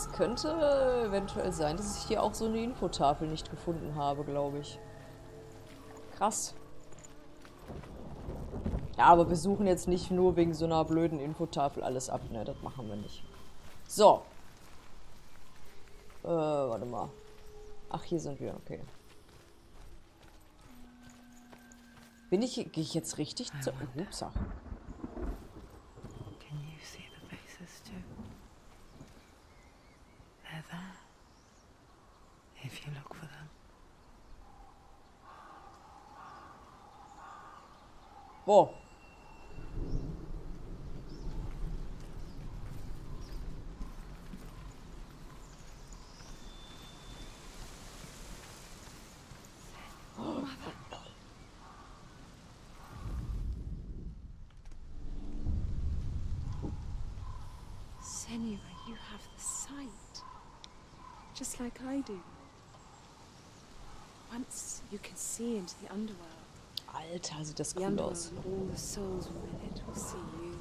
Es könnte eventuell sein, dass ich hier auch so eine Infotafel nicht gefunden habe, glaube ich. Krass. Ja, aber wir suchen jetzt nicht nur wegen so einer blöden Infotafel alles ab, ne? Das machen wir nicht. So. Warte mal. Ach, hier sind wir, okay. Gehe ich jetzt richtig zu... Upsa. Can you see the faces too? They're there. If you look for them. Boah. Senua, you have the sight. Just like I do. Once you can see into the underworld. Alter, sieht das The cool underworld aus. and all the souls within it will see you.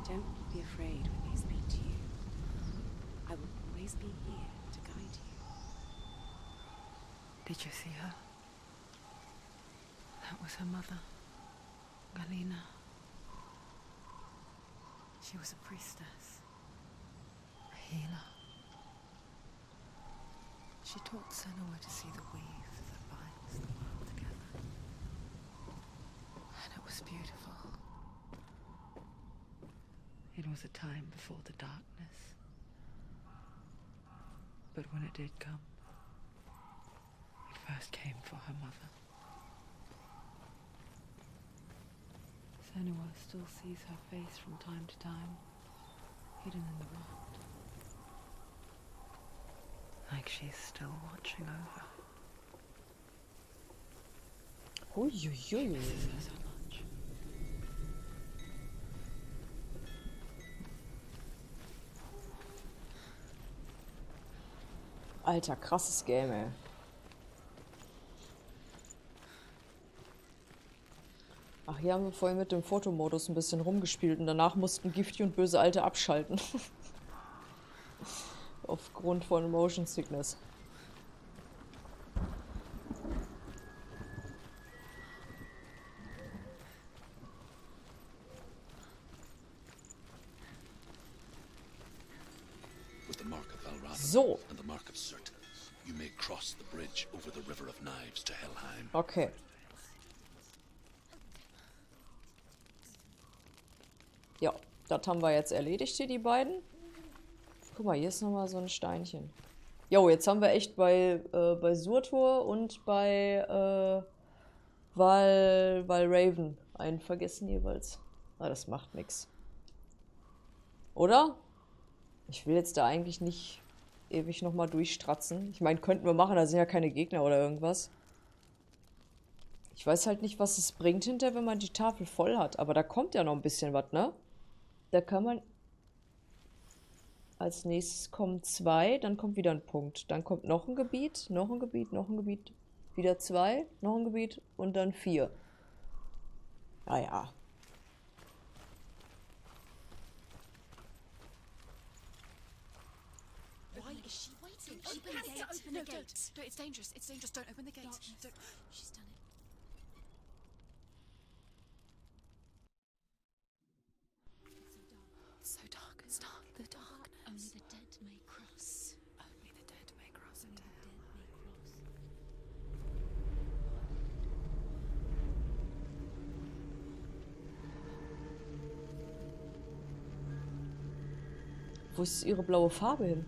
Don't be afraid when they speak to you. I will always be here to guide you. Did you see her? That was her mother, Galina. She was a priestess, a healer. She taught Senua to see the weave that binds the world together. And it was beautiful. It was a time before the darkness. But when it did come, it first came for her mother. Senua still sees her face from time to time, hidden in the rock. Like she's still watching over. Huiuiui. Misses her so much. Alter, krasses Game, ey. Ach, hier haben wir vorhin mit dem Fotomodus ein bisschen rumgespielt und danach mussten Gifty und Böse Alte abschalten. Aufgrund von Motion Sickness. With the mark of Valravan So. and the mark of Surt, you may cross the bridge over the River of Knives to Helheim. Okay. Ja, das haben wir jetzt erledigt hier, die beiden. Guck mal, hier ist nochmal so ein Steinchen. Jo, jetzt haben wir echt bei Surtur und bei Raven einen vergessen jeweils. Ah, das macht nichts. Oder? Ich will jetzt da eigentlich nicht ewig nochmal durchstratzen. Ich meine, könnten wir machen, da sind ja keine Gegner oder irgendwas. Ich weiß halt nicht, was es bringt hinterher, wenn man die Tafel voll hat. Aber da kommt ja noch ein bisschen was, ne? Da kann man... Als nächstes kommen 2, dann kommt wieder ein Punkt. Dann kommt noch ein Gebiet, noch ein Gebiet, noch ein Gebiet. Wieder 2, noch ein Gebiet und dann 4. Naja. Why is she waiting? She has to open the gate. No, it's dangerous. It's dangerous. Don't open the gate. Don't. She's done it. It's so dark. It's dark. The darkness. Only the dead may cross. Only the dead may cross. Only the dead may cross. Wo ist ihre blaue Farbe hin?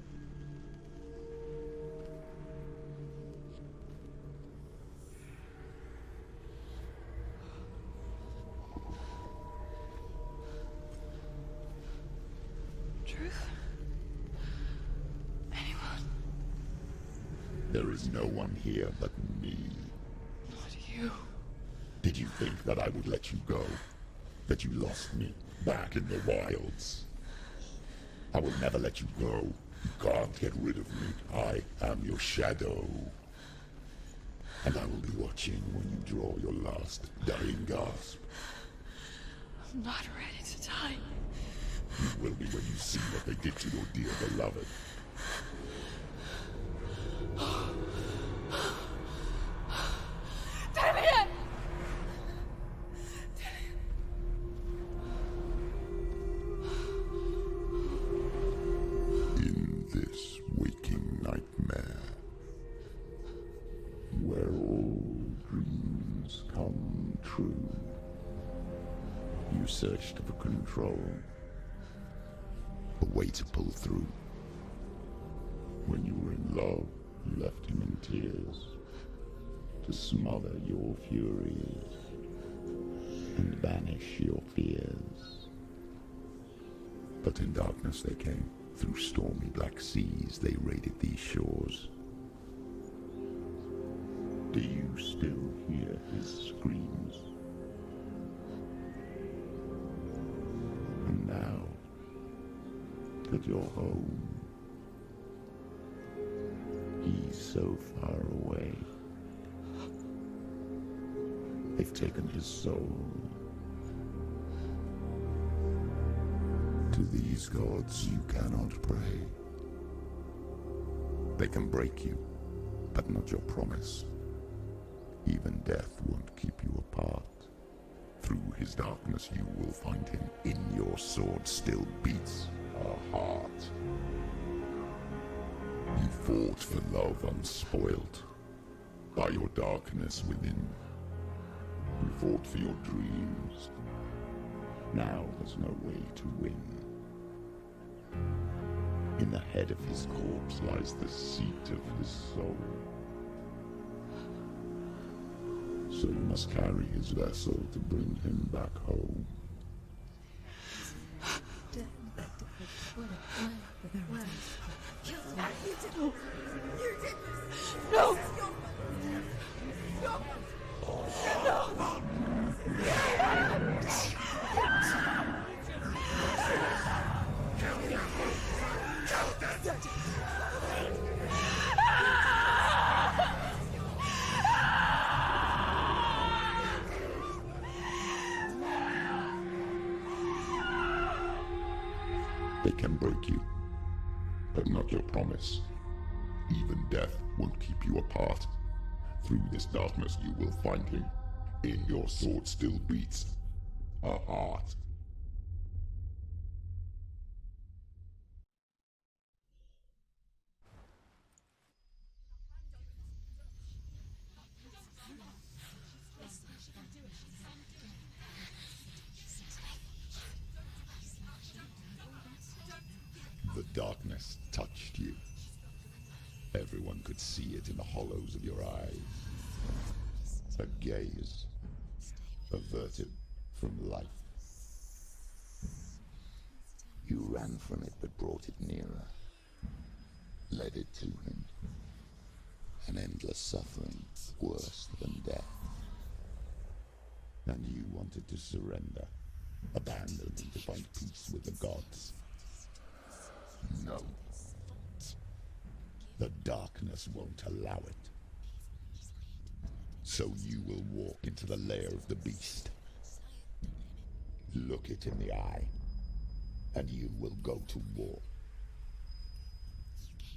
Truth? Anyone? There is no one here but me. Not you. Did you think that I would let you go? That you lost me back in the wilds? I will never let you go. You can't get rid of me. I am your shadow. And I will be watching when you draw your last dying gasp. I'm not ready to die. You will be when you see what they did to your dear beloved. In this waking nightmare, where all dreams come true, you searched for control, a way to pull through. When you were in love, you left him in tears, to smother your furies and banish your fears. But in darkness they came, through stormy black seas they raided these shores. Do you still hear his screams? And now that you're home, he's so far away. They've taken his soul. To these gods you cannot pray. They can break you, but not your promise. Even death won't keep you apart. Through his darkness you will find him. In your sword still beats a heart. You fought for love unspoilt by your darkness within. You fought for your dreams. Now there's no way to win. In the head of his corpse lies the seat of his soul. So you must carry his vessel to bring him back home. No! They can break you, but not your promise. Even death won't keep you apart. Through this darkness you will find him. In your sword still beats a heart. The darkness touched you. Everyone could see it in the hollows of your eyes. A gaze averted from life. You ran from it but brought it nearer. Led it to him. An endless suffering, worse than death. And you wanted to surrender, abandoning to find peace with the gods. No. The darkness won't allow it. So you will walk into the lair of the beast. Look it in the eye, and you will go to war.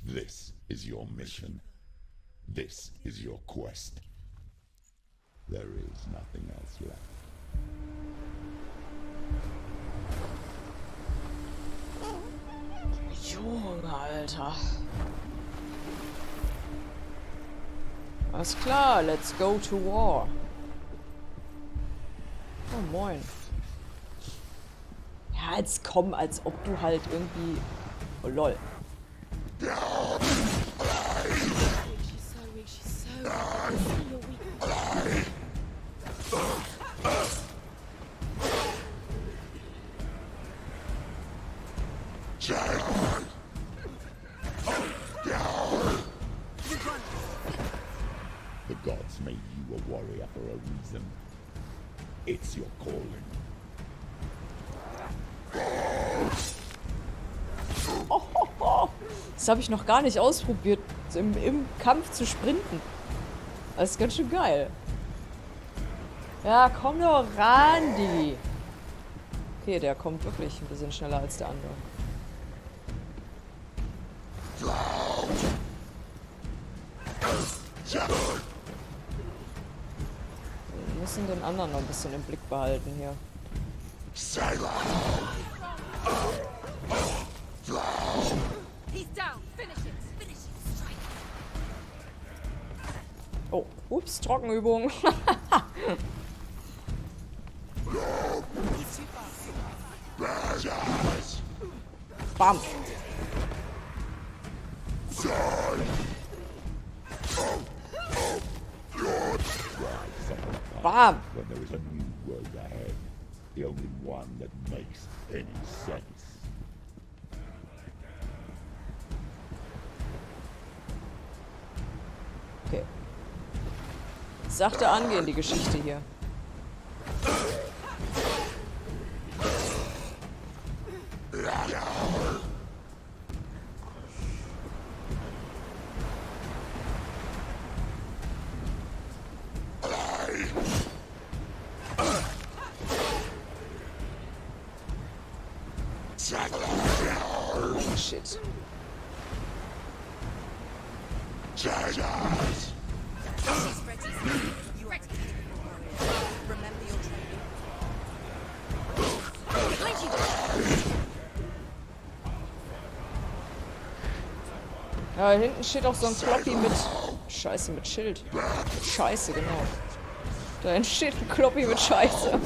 This is your mission. This is your quest. There is nothing else left. Junge, Alter. Alles klar, let's go to war. Oh, moin. Ja, jetzt komm, als ob du halt irgendwie... Oh, lol. She's so weak, she's so weak. The gods made you a warrior for a reason. It's your calling. Das habe ich noch gar nicht ausprobiert, so im Kampf zu sprinten. Das ist ganz schön geil. Ja, komm doch ran, Digi. Okay, der kommt wirklich ein bisschen schneller als der andere. Wir müssen den anderen noch ein bisschen im Blick behalten hier. He's down. Finish it. Finish it. Strike. Oh, ups, Trockenübung. Bam. Bam. When there is a new road ahead, the only one that makes any sense. Okay. Sachte angehen, die Geschichte hier. Shit. Ja, hinten steht auch so ein Kloppy mit... Scheiße, mit Schild. Mit Scheiße, genau. Da hinten steht ein Kloppy mit Scheiße.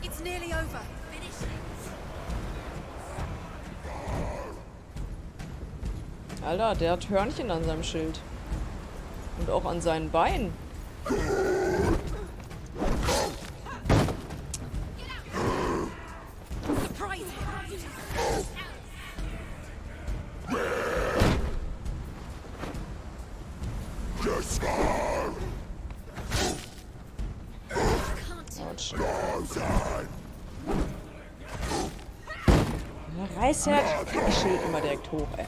It's nearly over. Finish it. Alter, der hat Hörnchen an seinem Schild. Und auch an seinen Beinen. Surprise him. Autsch. Ja, reißt ja das Kackschild immer direkt hoch, ey.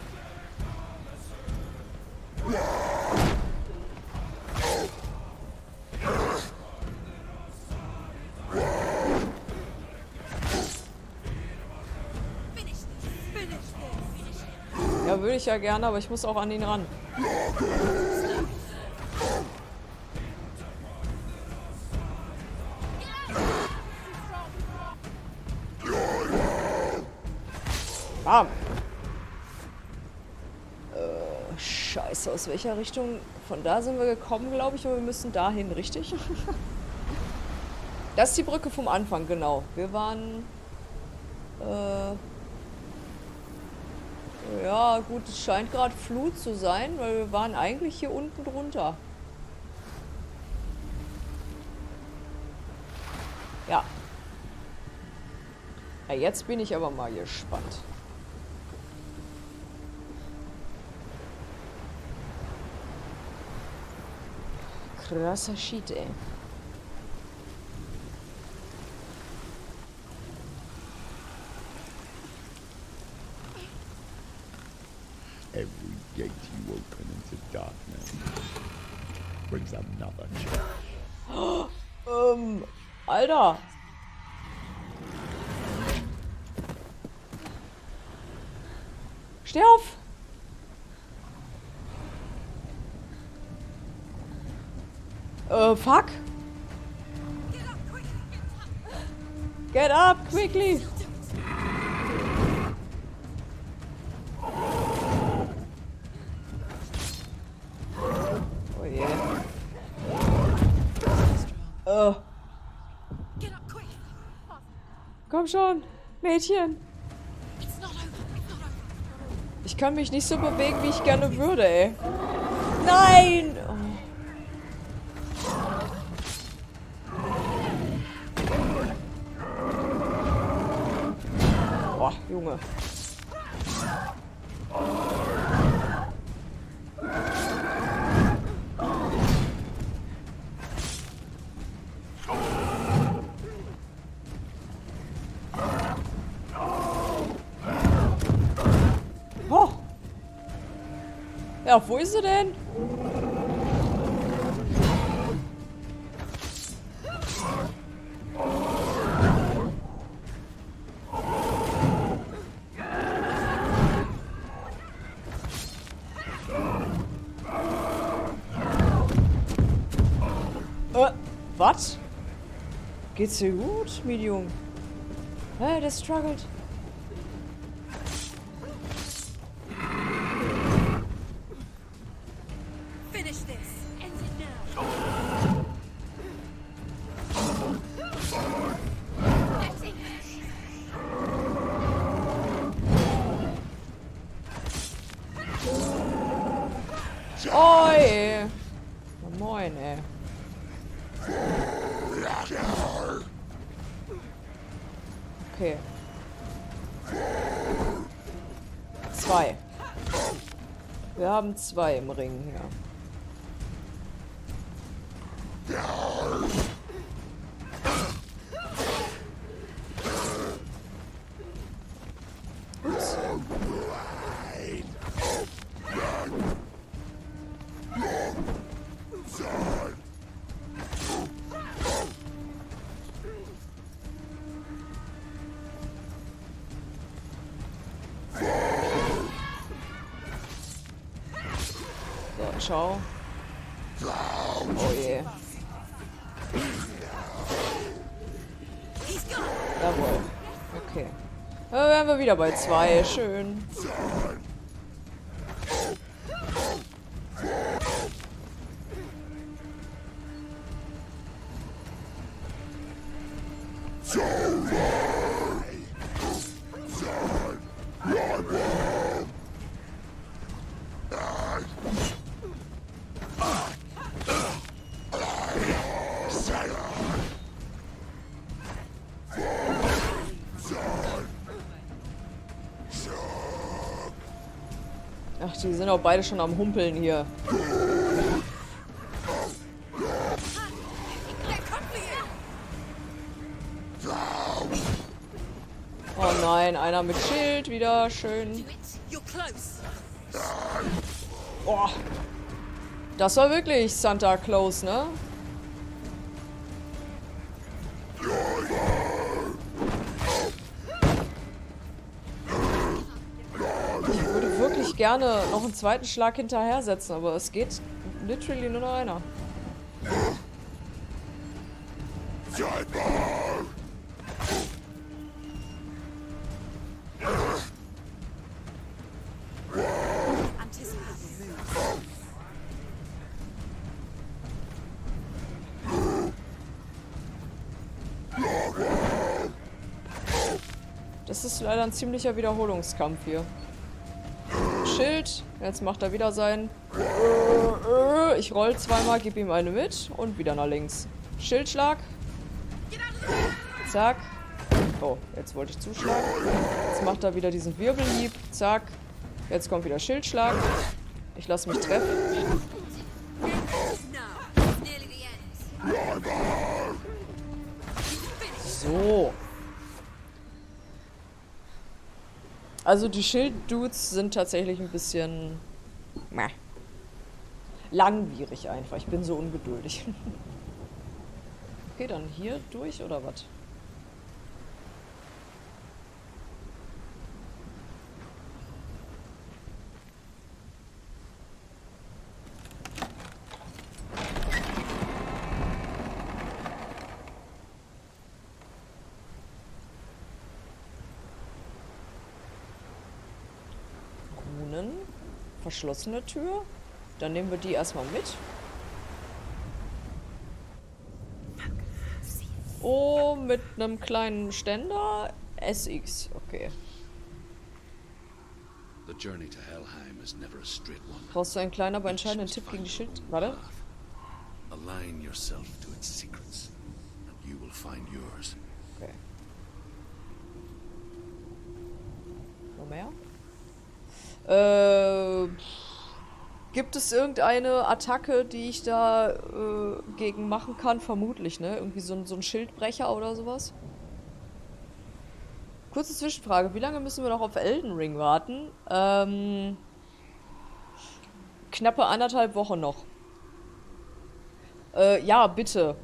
Ja, würde ich ja gerne, aber ich muss auch an ihn ran. Bam. Scheiße, aus welcher Richtung? Von da sind wir gekommen, glaube ich, aber wir müssen dahin, richtig? Das ist die Brücke vom Anfang, genau. Wir waren... ja, gut, es scheint gerade Flut zu sein, weil wir waren eigentlich hier unten drunter. Ja. Ja, jetzt bin ich aber mal gespannt. Krasser Shit, ey. Every gate you open into darkness brings another challenge. Alter. Steh auf. Fuck. Get up, quickly. Oh je. Komm schon, Mädchen. Ich kann mich nicht so bewegen, wie ich gerne würde, ey. Nein! Oh. Boah, Junge. Oh. Ja, wo ist sie denn? Was? Geht's dir gut, Medium? Hä, der struggelt. Finish this. End it now. Oi! Na moin, ey. Okay. 2. Wir haben 2 im Ring hier. Ups. So, ciao. Oh je. Jawohl. Okay. Da wären wir wieder bei 2. Schön. Ach, die sind auch beide schon am Humpeln hier. Oh nein, einer mit Schild wieder. Schön. Oh. Das war wirklich Santa Claus, ne? Ich würde wirklich gerne noch einen zweiten Schlag hinterher setzen, aber es geht literally nur noch einer. Das ist leider ein ziemlicher Wiederholungskampf hier. Schild, jetzt macht er wieder sein. Ich roll zweimal, gebe ihm eine mit und wieder nach links. Schildschlag. Zack. Oh, jetzt wollte ich zuschlagen. Jetzt macht er wieder diesen Wirbelhieb. Zack. Jetzt kommt wieder Schildschlag. Ich lasse mich treffen. So. Also die Schilddudes sind tatsächlich ein bisschen langwierig einfach. Ich bin so ungeduldig. Okay, dann hier durch oder was? Verschlossene Tür. Dann nehmen wir die erstmal mit. Oh, mit einem kleinen Ständer. SX, okay. The journey to Helheim is never a straight one. Brauchst du einen kleinen, aber entscheidenden Tipp gegen die Schild... Warte. Align yourself to its secrets, and you will find yours. Okay. Noch mehr? Gibt es irgendeine Attacke, die ich da gegen machen kann? Vermutlich, ne? Irgendwie so ein Schildbrecher oder sowas? Kurze Zwischenfrage. Wie lange müssen wir noch auf Elden Ring warten? Knappe 1,5 Wochen noch. Ja, bitte.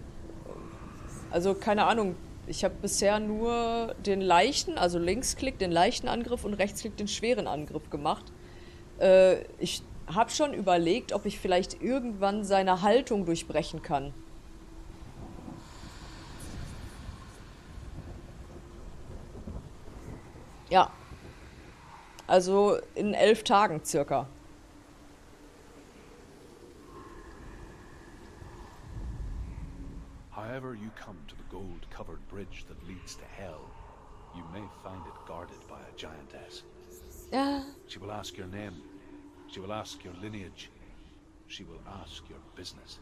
Also, keine Ahnung. Ich habe bisher nur den leichten, also Linksklick den leichten Angriff und Rechtsklick den schweren Angriff gemacht. Ich habe schon überlegt, ob ich vielleicht irgendwann seine Haltung durchbrechen kann. Ja. Also in 11 Tagen circa. However you come to the gold-covered bridge that leads to hell, you may find it guarded by a giantess. Ja. She will ask your name. She will ask your lineage. She will ask your business.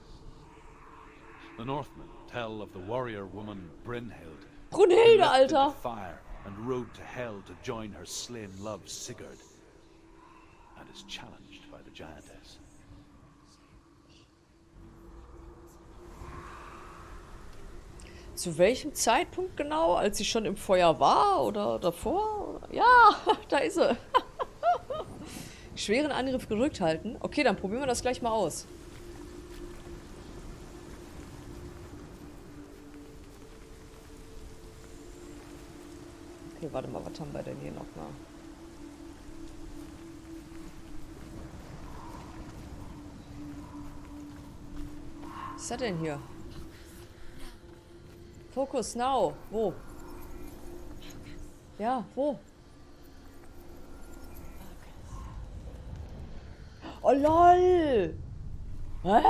The Northmen tell of the warrior woman Brynhild, who Brunhilde, leapt into Alter. fire and rode to hell to join her slain love Sigurd, and is challenged by the giantess. Zu welchem Zeitpunkt genau? Als sie schon im Feuer war oder davor? Ja, da ist sie. Schweren Angriff gedrückt halten. Okay, dann probieren wir das gleich mal aus. Okay, warte mal, was haben wir denn hier noch mal? Was ist das denn hier? Focus now. Wo? Ja, wo? Oh lol! Hä?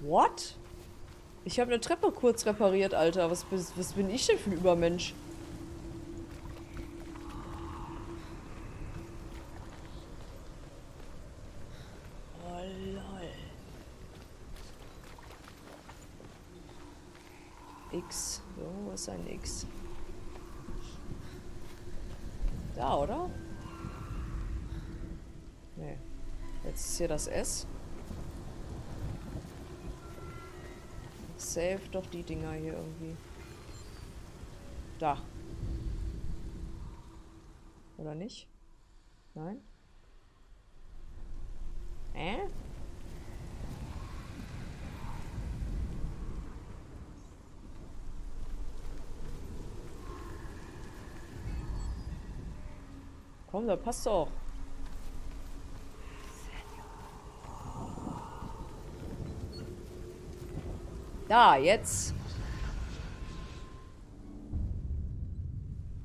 What? Ich habe eine Treppe kurz repariert, Alter. Was bin ich denn für ein Übermensch? Oh lol. X. So, wo ist ein X? Da, oder? Nee. Jetzt ist hier das S. Save doch die Dinger hier irgendwie. Da. Oder nicht? Nein? Komm, da passt doch. Da, jetzt.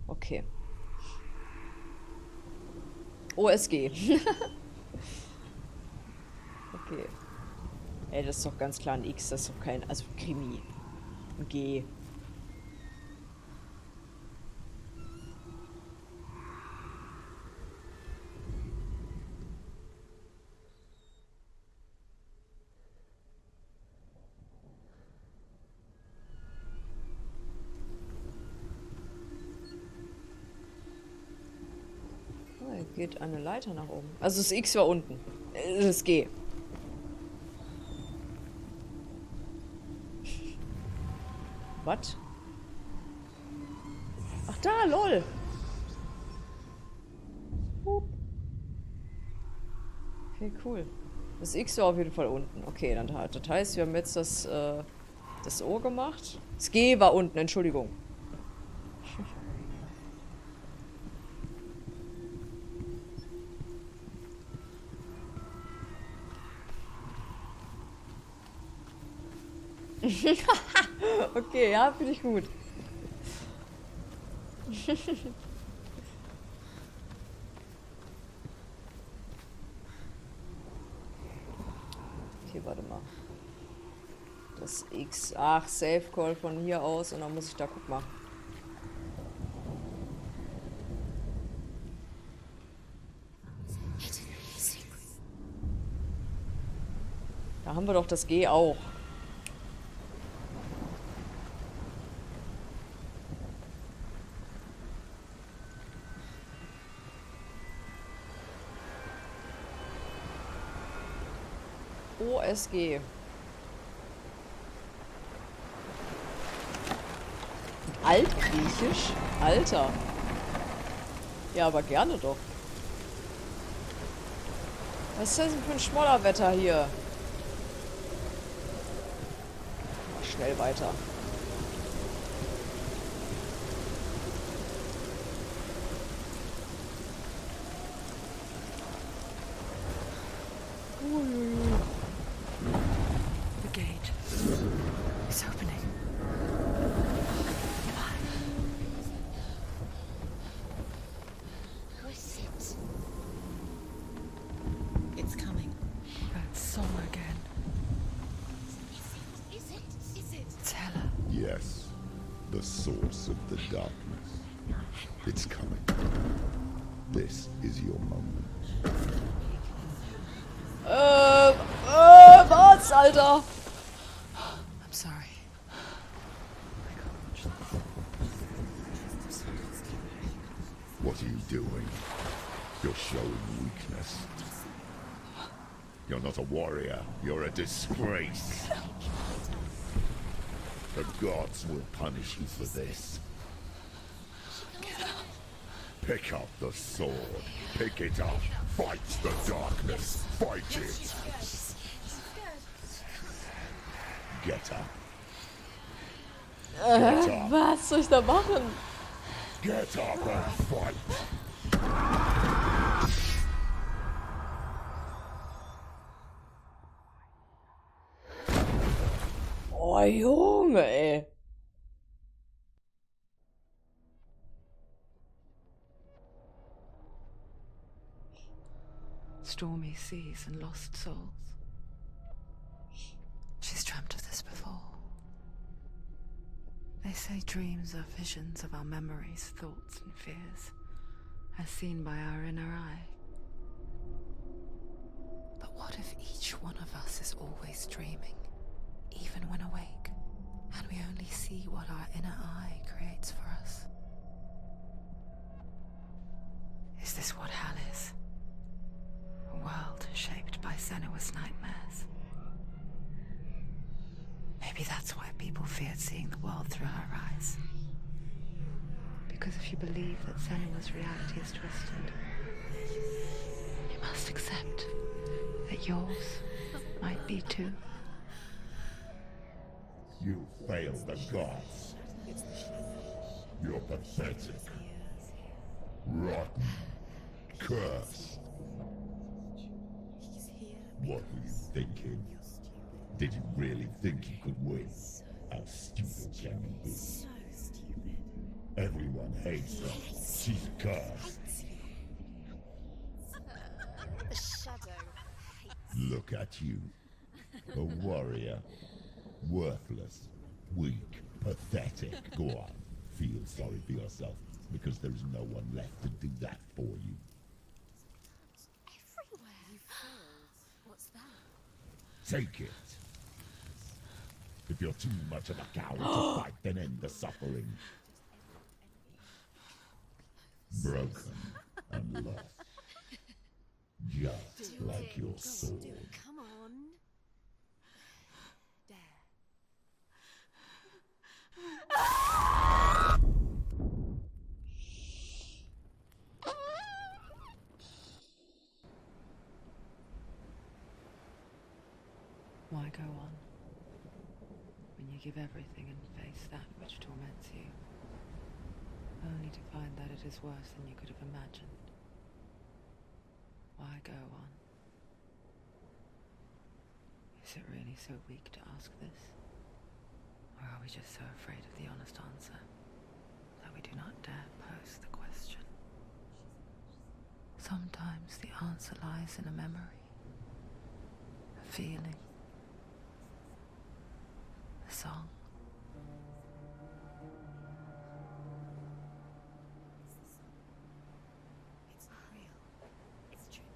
Okay. OSG. Okay. Ey, das ist doch ganz klar ein X, das ist doch kein... Also Krimi. Ein G. Geht eine Leiter nach oben. Also das X war unten. Das G. Was? Ach da, lol. Okay, cool. Das X war auf jeden Fall unten. Okay, dann das heißt, wir haben jetzt das O gemacht. Das G war unten, Entschuldigung. Okay, ja, finde ich gut. Okay, warte mal. Das X. Ach, Save Call von hier aus und dann muss ich da, guck mal. Da haben wir doch das G auch. OSG. Altgriechisch? Alter. Ja, aber gerne doch. Was ist das denn für ein Schmollerwetter hier? Mal schnell weiter. The gate is opening. Yes, the source of the darkness. It's coming. This is your moment. Was, Alter? I'm sorry. What are you doing? You're showing weakness. You're not a warrior. You're a disgrace. The gods will punish you for this. Pick up the sword. Pick it up. Fight the darkness. Fight it. Get up. Get up. Was soll ich da machen? Get up and fight. Oh, Junge, ey. Stormy seas and lost souls. She's dreamt of this before. They say dreams are visions of our memories, thoughts and fears, as seen by our inner eye. But what if each one of us is always dreaming, even when awake, and we only see what our inner eye creates for us? Is this what hell is? A world shaped by Senua's nightmares. Maybe that's why people feared seeing the world through her eyes. Because if you believe that Senua's reality is twisted, you must accept that yours might be too. You fail the gods. You're pathetic. Rotten. Cursed. What were you thinking? Did you really think you could win? How stupid can you be? So stupid. Everyone hates her. She's cursed. The shadow hates. Look at you. A warrior. Worthless. Weak. Pathetic. Go on. Feel sorry for yourself, because there is no one left to do that for you. Everywhere. You failed. What's that? Take it. If you're too much of a coward to fight, then end the suffering. Broken and lost. Just like your sword. Come on. Dare. Why go on when you give everything and face that which torments you, only to find that it is worse than you could have imagined? Why go on? Is it really so weak to ask this? Or are we just so afraid of the honest answer that we do not dare pose the question? Sometimes the answer lies in a memory, a feeling, a song. It's not real. It's a trick.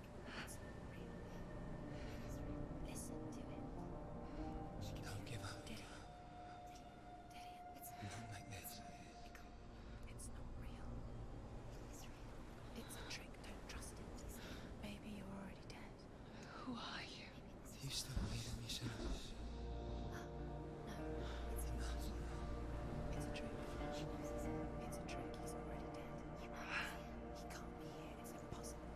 It's not real. Listen to it. Don't give up. Did it? It's Not like this. It's not real. It's real. It's a trick. Don't trust it. Maybe you're already dead. Who are you? You still believe in yourself? No, it's not. It's a trick. It's a trick. He's already dead. He can't be here. It's impossible.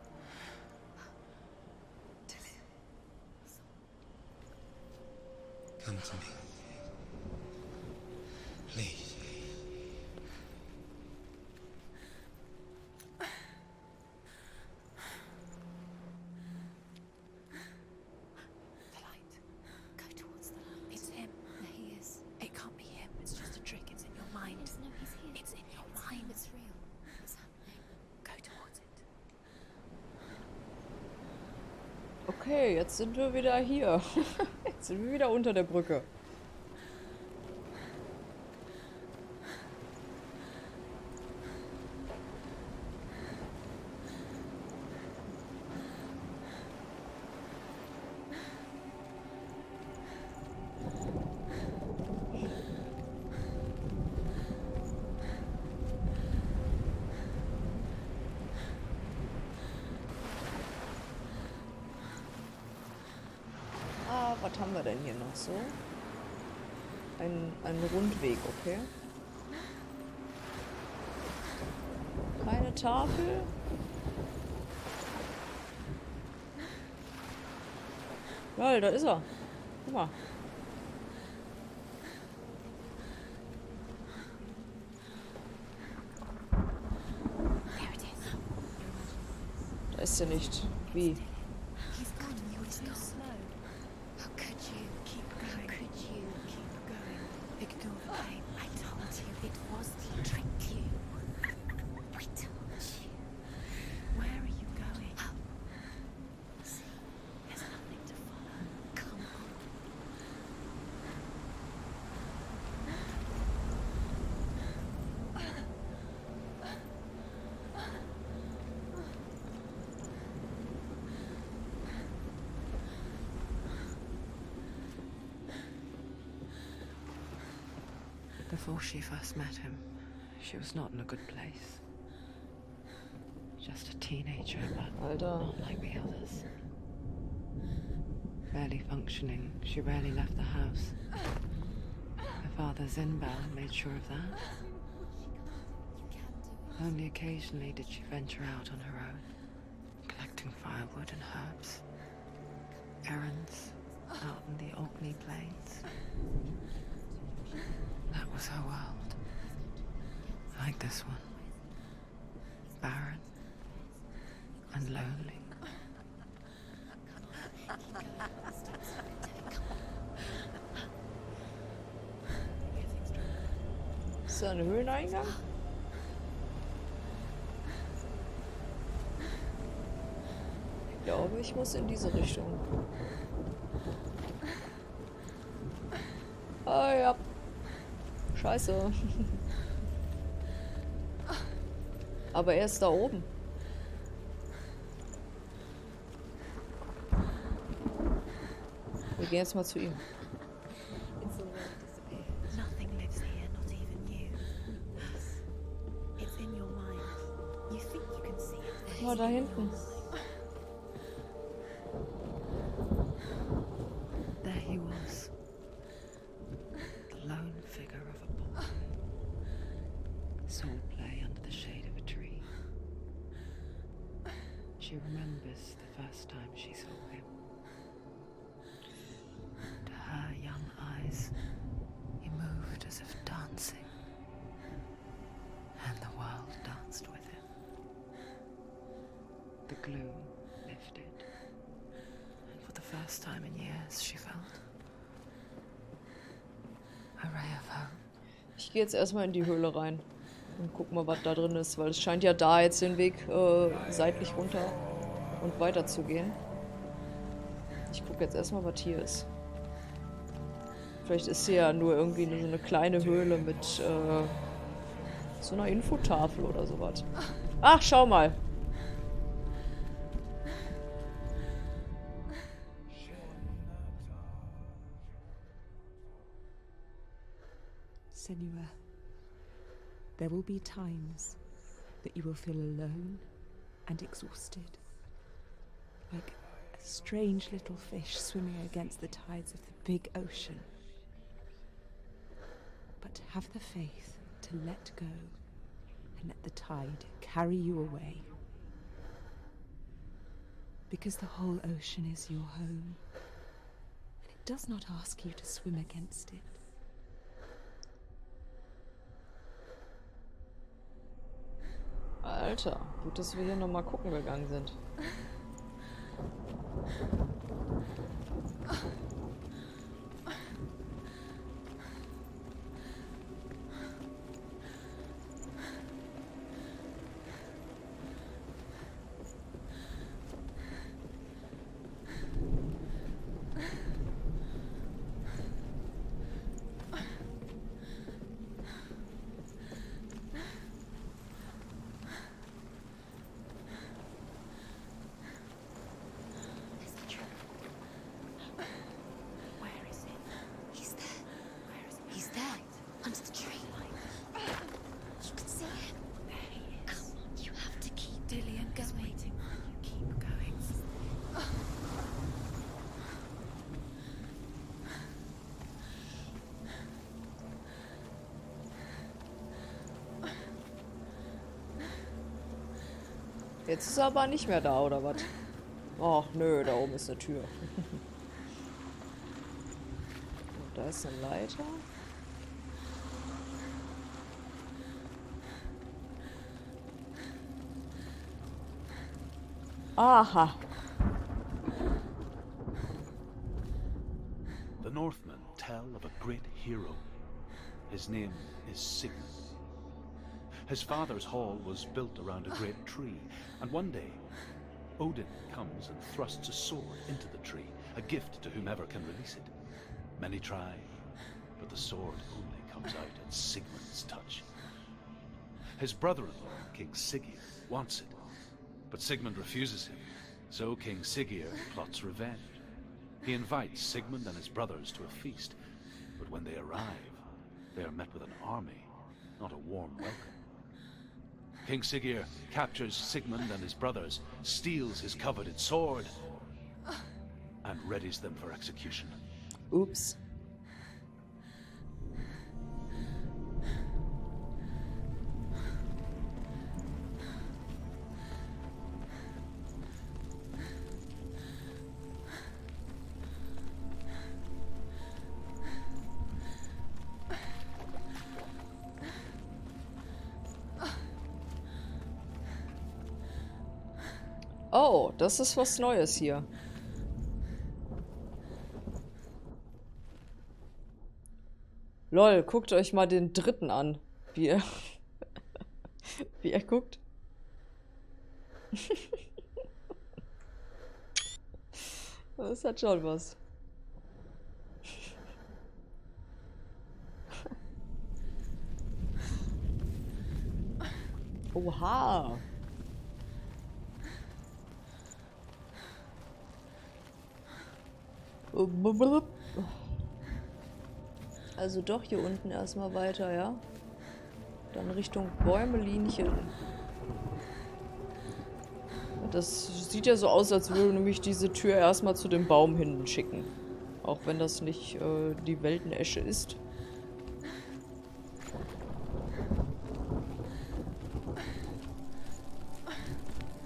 Come to me. Please. The light. Go towards the light. It's him. There he is. It can't be him. It's just a trick. It's in your mind. No, he's here. It's in your mind. It's real. It's happening. Go towards it. Okay, jetzt sind wir wieder hier. Jetzt sind wir wieder unter der Brücke. Was haben wir denn hier noch so? Ein Rundweg, okay. Keine Tafel. Lol, da ist er. Guck mal. Da ist er nicht. Wie? He's gone. You're too slow. How could you keep going? How could you keep going? Ignore the pain. I told you it was to trick you. I told you. Where are you going? See, there's nothing to follow. Come on. Before she first met him, she was not in a good place. Just a teenager, but Alter. not like the others. Barely functioning, she rarely left the house. Her father Zinbao made sure of that. Only occasionally did she venture out on her own, collecting firewood and herbs. Errands out in the Orkney Plains. That was her world. Like this one. Barren and lonely. Ist da ein Höhleneingang? Ich glaube, ich muss in diese Richtung. Ah ja. Scheiße. Aber er ist da oben. Wir gehen jetzt mal zu ihm. Nothing lives here, not even you. It's in your mind. You think you can see it. Oh, da hinten. There he was. The lone figure of a boy. Saw play under the shade of a tree. She remembers the first time she saw him. To her young eyes, he moved as if dancing. And the world danced with him. The gloom lifted. And for the first time in years, she felt a ray of hope. Ich gehe jetzt erstmal in die Höhle rein und guck mal, was da drin ist, weil es scheint ja da jetzt den Weg seitlich runter und weiter zu gehen. Ich gucke jetzt erstmal, was hier ist. Vielleicht ist hier ja nur irgendwie so eine kleine Höhle mit so einer Infotafel oder sowas. Ach, schau mal. Senua, there will be times that you will feel alone and exhausted, like a strange little fish swimming against the tides of the big ocean. But have the faith to let go and let the tide carry you away. Because the whole ocean is your home, and it does not ask you to swim against it. Alter, gut, dass wir hier nochmal gucken gegangen sind. Under the tree. You can see him. There he is. Come on, you have to keep Dillian going. Waiting for you. Keep going. Jetzt ist er aber nicht mehr da, oder was? Ach, nö, da oben ist eine Tür. Und da ist eine Leiter. Aha. The Northmen tell of a great hero. His name is Sigmund. His father's hall was built around a great tree, and one day, Odin comes and thrusts a sword into the tree, a gift to whomever can release it. Many try, but the sword only comes out at Sigmund's touch. His brother-in-law, King Siggeir, wants it, but Sigmund refuses him, so King Siggeir plots revenge. He invites Sigmund and his brothers to a feast, but when they arrive, they are met with an army, not a warm welcome. King Siggeir captures Sigmund and his brothers, steals his coveted sword, and readies them for execution. Oops. Oh, das ist was Neues hier. Lol, guckt euch mal den dritten an. Wie er, wie er guckt. Das hat schon was. Oha. Also doch hier unten erstmal weiter, ja? Dann Richtung Bäumelinchen. Das sieht ja so aus, als würde mich diese Tür erstmal zu dem Baum hinten schicken. Auch wenn das nicht die Weltenesche ist.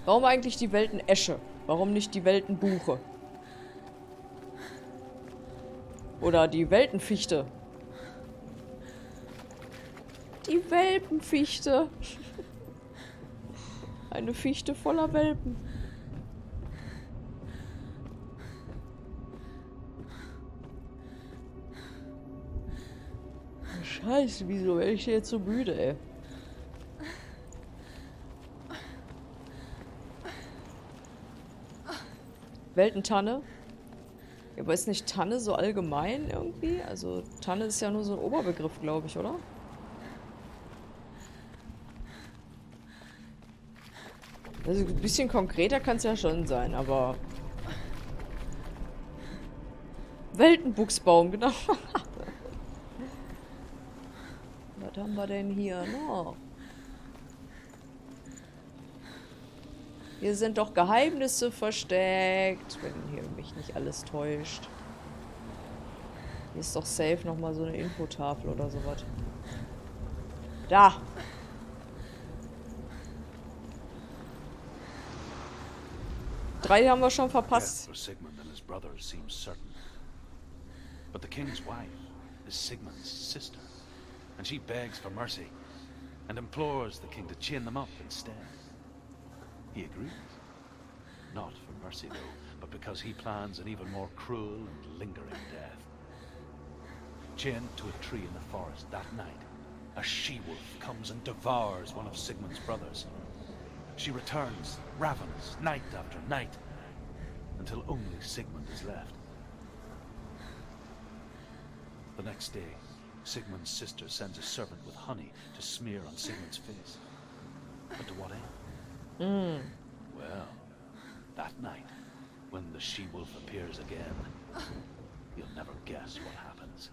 Warum eigentlich die Weltenesche? Warum nicht die Weltenbuche? Oder die Weltenfichte. Die Welpenfichte. Eine Fichte voller Welpen. Scheiße, wieso werde ich jetzt so müde, ey? Weltentanne. Ja, aber ist nicht Tanne so allgemein irgendwie? Also Tanne ist ja nur so ein Oberbegriff, glaube ich, oder? Also ein bisschen konkreter kann es ja schon sein, aber... Weltenbuchsbaum, genau. Was haben wir denn hier noch? Hier sind doch Geheimnisse versteckt, wenn hier mich nicht alles täuscht. Hier ist doch safe nochmal so eine Infotafel oder sowas. Da! Drei haben wir schon verpasst. Death for Sigmund and his brothers seems certain. But the king's wife is Sigmund's sister, and she begs for mercy and implores the king to chain them up instead. He agrees. Not for mercy, though, but because he plans an even more cruel and lingering death. Chained to a tree in the forest that night, a she-wolf comes and devours one of Sigmund's brothers. She returns, ravenous, night after night, until only Sigmund is left. The next day, Sigmund's sister sends a servant with honey to smear on Sigmund's face. But to what end? Well, that night, when the she-wolf appears again, you'll never guess what happens.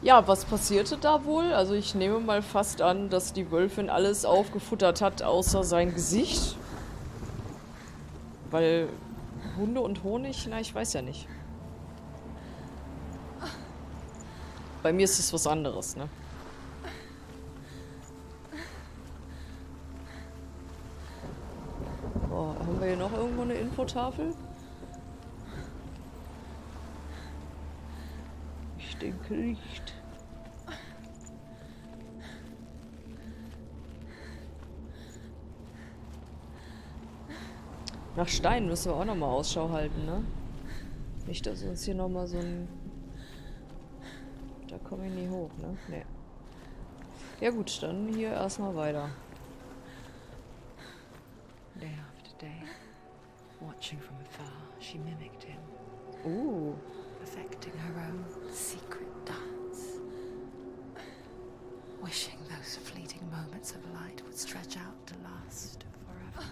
Ja, was passierte da wohl? Also ich nehme mal fast an, dass die Wölfin alles aufgefuttert hat, außer sein Gesicht. Weil Hunde und Honig, na, ich weiß ja nicht. Bei mir ist es was anderes, ne? Infotafel? Ich denke nicht. Nach Steinen müssen wir auch nochmal Ausschau halten, ne? Nicht, dass uns hier nochmal so ein... Da komme ich nie hoch, ne? Nee. Ja gut, dann hier erstmal weiter. Day after day, watching from afar, she mimicked him, perfecting her own secret dance. Wishing those fleeting moments of light would stretch out to last forever.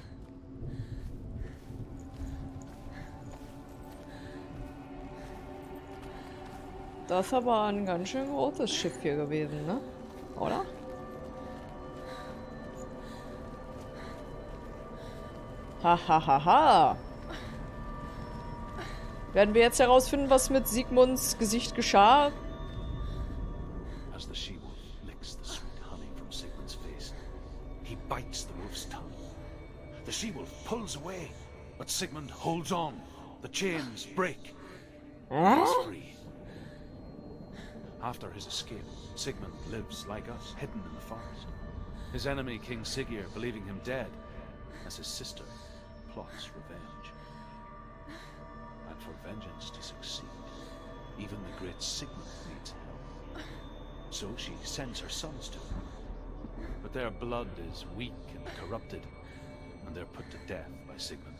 Das ist aber ein ganz schön großes Schiff hier gewesen, ne? Oder? Hahaha. Werden wir jetzt herausfinden, was mit Sigmunds Gesicht geschah? As the she-wolf licks the sweet honey from Sigmund's face, he bites the wolf's tongue. The she-wolf pulls away, but Sigmund holds on. The chains break. He's free. After his escape, Sigmund lives like us, hidden in the forest. His enemy, King Siggeir, believing him dead, as his sister plots revenge. And for vengeance to succeed, even the great Sigmund needs help. So she sends her sons to him. But their blood is weak and corrupted, and they're put to death by Sigmund.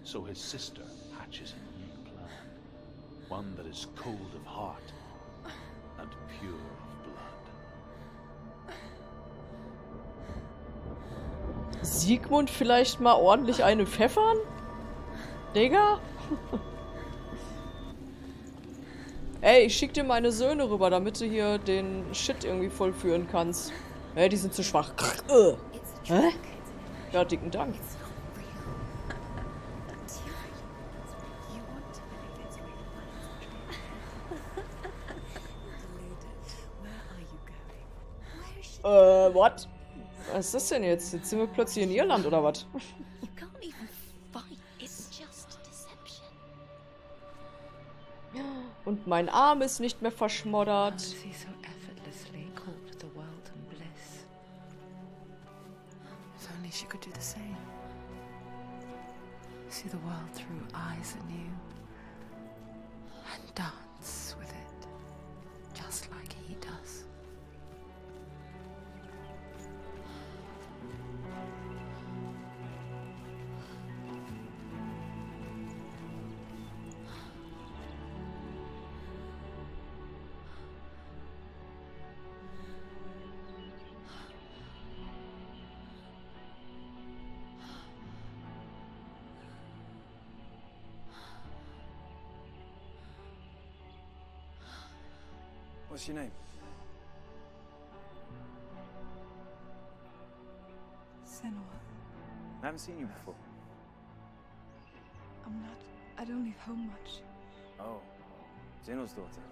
So his sister hatches a new plan, one that is cold of heart and pure of blood. Sigmund vielleicht mal ordentlich eine pfeffern? Digga? Ey, ich schick dir meine Söhne rüber, damit du hier den Shit irgendwie vollführen kannst. Die sind zu schwach. Hä? Ja, dicken Dank. What? Was ist das denn jetzt? Jetzt sind wir plötzlich in Irland, oder was? You can't even fight. It's just deception. Und mein Arm ist nicht mehr verschmoddert. How is he so effortlessly caught the world in bliss? If only she could do the same. See the world through eyes anew. And dance with it. Just like he does. What's your name? Senua. I haven't seen you before. I don't leave home much. Oh, Zeno's daughter.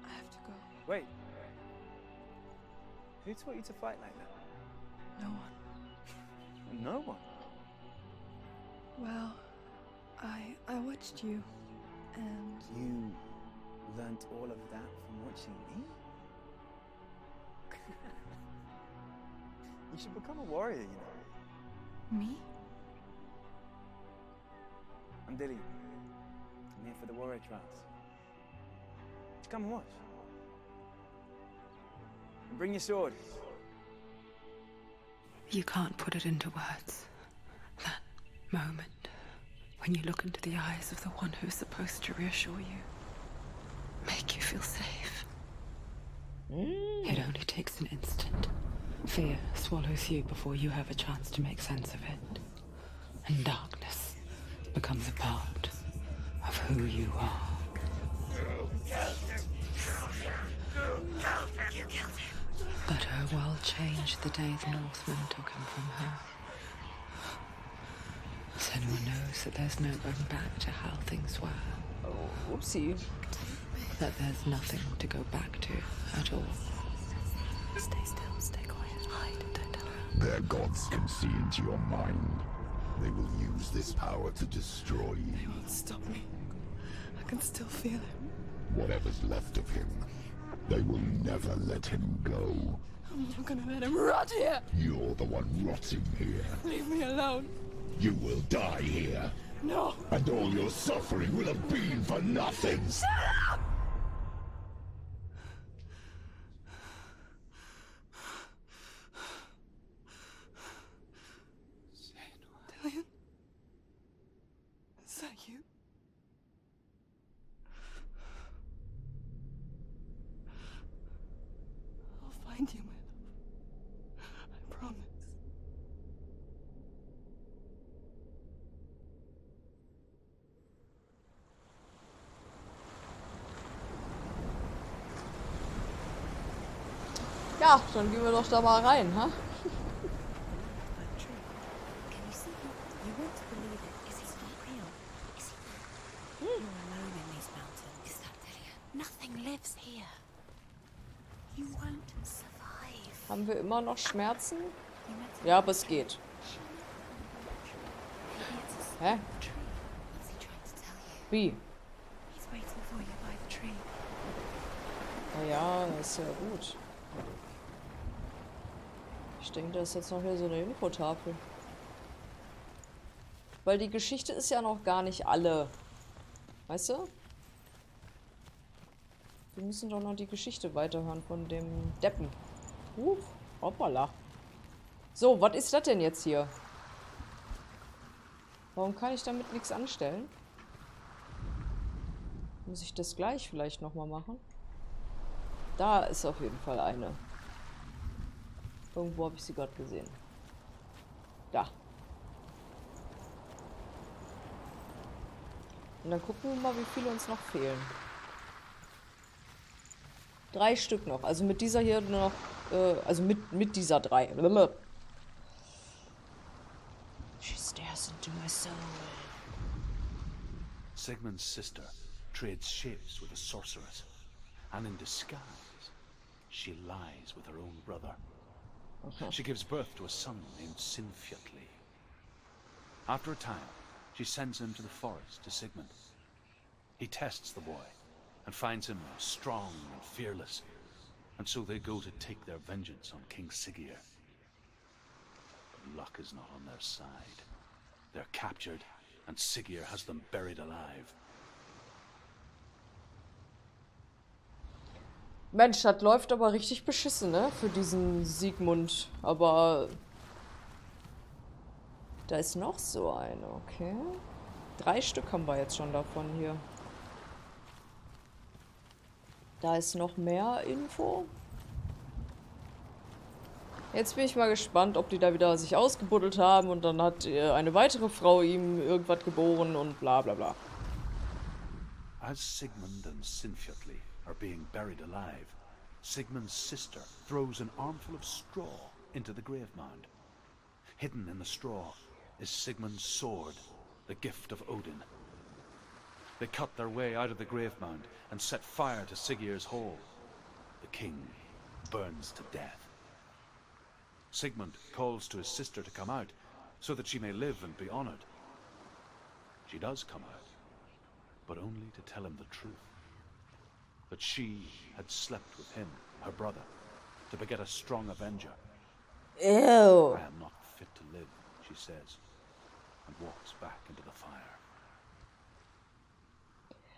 I have to go. Wait. Who taught you to fight like that? No one. No one? Well, I watched you, and You learnt all of that from watching me? You should become a warrior, you know. me? I'm Dilly. I'm here for the warrior trials. Come and watch. And bring your sword. You can't put it into words. That moment when you look into the eyes of the one who's supposed to reassure you, make you feel safe. It only takes an instant. Fear swallows you before you have a chance to make sense of it. And darkness becomes a part of who you are. But her world changed the day the Northmen took him from her. Senua knows that there's no going back to how things were. Oh, oopsie. That there's nothing to go back to at all. Stay still, stay quiet, hide, don't tell her. Their gods can see into your mind. They will use this power to destroy you. They won't stop me. I can still feel him. Whatever's left of him, they will never let him go. I'm not gonna let him rot here. You're the one rotting here. Leave me alone. You will die here. No. And all your suffering will have been for nothing. Shut up! Dillian? Is that you? I'll find you, my love. I promise. Ja, dann gehen wir doch da mal rein, ha? Can you see him? You want to believe it. Is he not real? Is he not? You're alone in these mountains. Is that Dillian? Nothing lives here. You won't survive. Haben wir immer noch Schmerzen? You met him. Ja, aber es geht. Maybe it's a Hä? tree. What's he trying to tell you? Wie? He's waiting for you by the tree. Naja, ist ja gut. Ich denke, da ist jetzt noch hier so eine Infotafel. Weil die Geschichte ist ja noch gar nicht alle. Weißt du? Wir müssen doch noch die Geschichte weiterhören von dem Deppen. Hoppala. So, was ist das denn jetzt hier? Warum kann ich damit nichts anstellen? Muss ich das gleich vielleicht nochmal machen? Da ist auf jeden Fall eine. Irgendwo habe ich sie gerade gesehen. Da. Und dann gucken wir mal, wie viele uns noch fehlen. 3 Stück noch. Also mit dieser hier nur noch. Also mit dieser 3. She stares into my soul. Sigmund's sister trades shapes with a sorceress, and in disguise, she lies with her own brother. She gives birth to a son named Sinfjotli. After a time, she sends him to the forest to Sigmund. He tests the boy and finds him strong and fearless, and so they go to take their vengeance on King Siggeir. But luck is not on their side. They're captured, and Siggeir has them buried alive. Mensch, das läuft aber richtig beschissen, ne? Für diesen Siegmund. Aber da ist noch so eine, okay. 3 Stück haben wir jetzt schon davon hier. Da ist noch mehr Info. Jetzt bin ich mal gespannt, ob die da wieder sich ausgebuddelt haben und dann hat eine weitere Frau ihm irgendwas geboren und bla bla bla. As Sigmund and Sinfjotli are being buried alive, Sigmund's sister throws an armful of straw into the grave mound. Hidden in the straw is Sigmund's sword, the gift of Odin. They cut their way out of the grave mound and set fire to Siggeir's hall. The king burns to death. Sigmund calls to his sister to come out so that she may live and be honored. She does come out, but only to tell him the truth. That she had slept with him, her brother, to beget a strong avenger. Ew. I am not fit to live, she says, and walks back into the fire.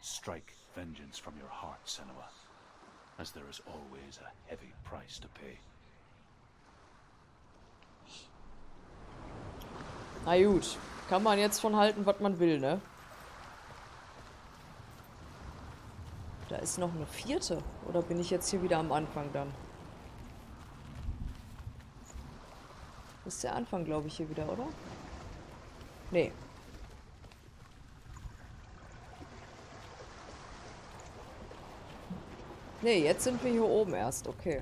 Strike vengeance from your heart, Senua, as there is always a heavy price to pay. Na gut, kann man jetzt von halten, was man will, ne? Da ist noch eine 4. Oder bin ich jetzt hier wieder am Anfang dann? Das ist der Anfang, glaube ich, hier wieder, oder? Nee. Nee, jetzt sind wir hier oben erst, okay.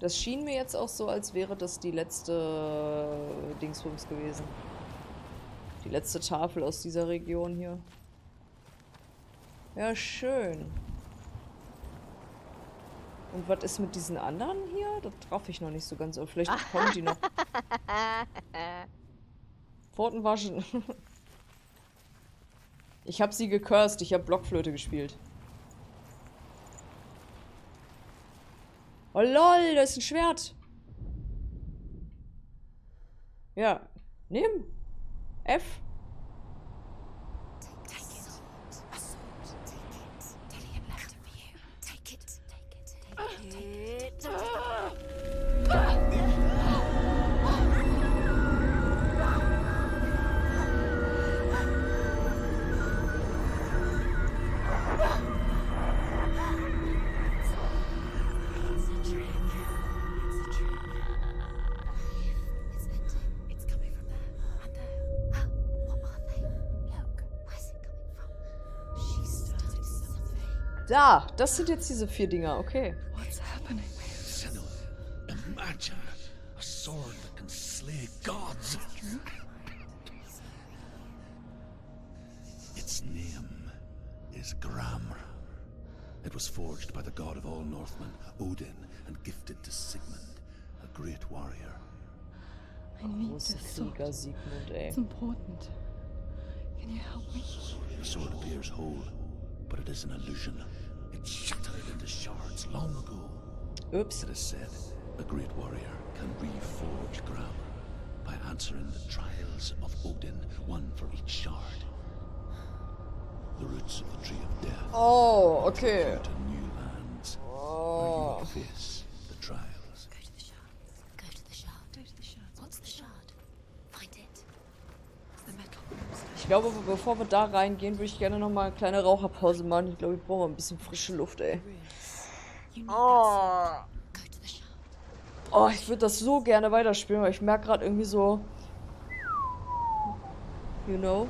Das schien mir jetzt auch so, als wäre das die letzte Dingsbums gewesen. Die letzte Tafel aus dieser Region hier. Ja, schön. Und was ist mit diesen anderen hier? Das traf ich noch nicht so ganz. Oder vielleicht kommen die noch. Pfoten waschen. Ich habe sie gecursed. Ich habe Blockflöte gespielt. Oh lol, da ist ein Schwert. Ja, nimm. F. Da, das sind jetzt diese 4 Dinger, okay. What's happening? Senua, imagine a sword that can slay gods. Its name is Gramr. It was forged by the god of all Northmen, Odin, and gifted to Sigmund, a great warrior. I need Große this sword. Krieger Sigmund, ey. It's important. Can you help me? The sword appears whole, but it is an illusion. It shattered into shards long ago. Oops. It is said a great warrior can reforge Gramr by answering the trials of Odin, one for each shard. The roots of the tree of death. Oh, okay. To new lands where you will face the trials. Go to the shard. Go to the shard. Go to the shard. What's the shard? Find it. It's the metal. Ich glaube, bevor wir da reingehen, würde ich gerne noch mal eine kleine Raucherpause machen. Ich glaube, ich brauche ein bisschen frische Luft, ey. Oh, Go to the shard. oh ich würde das so gerne weiterspielen, weil ich merke gerade irgendwie so... You know?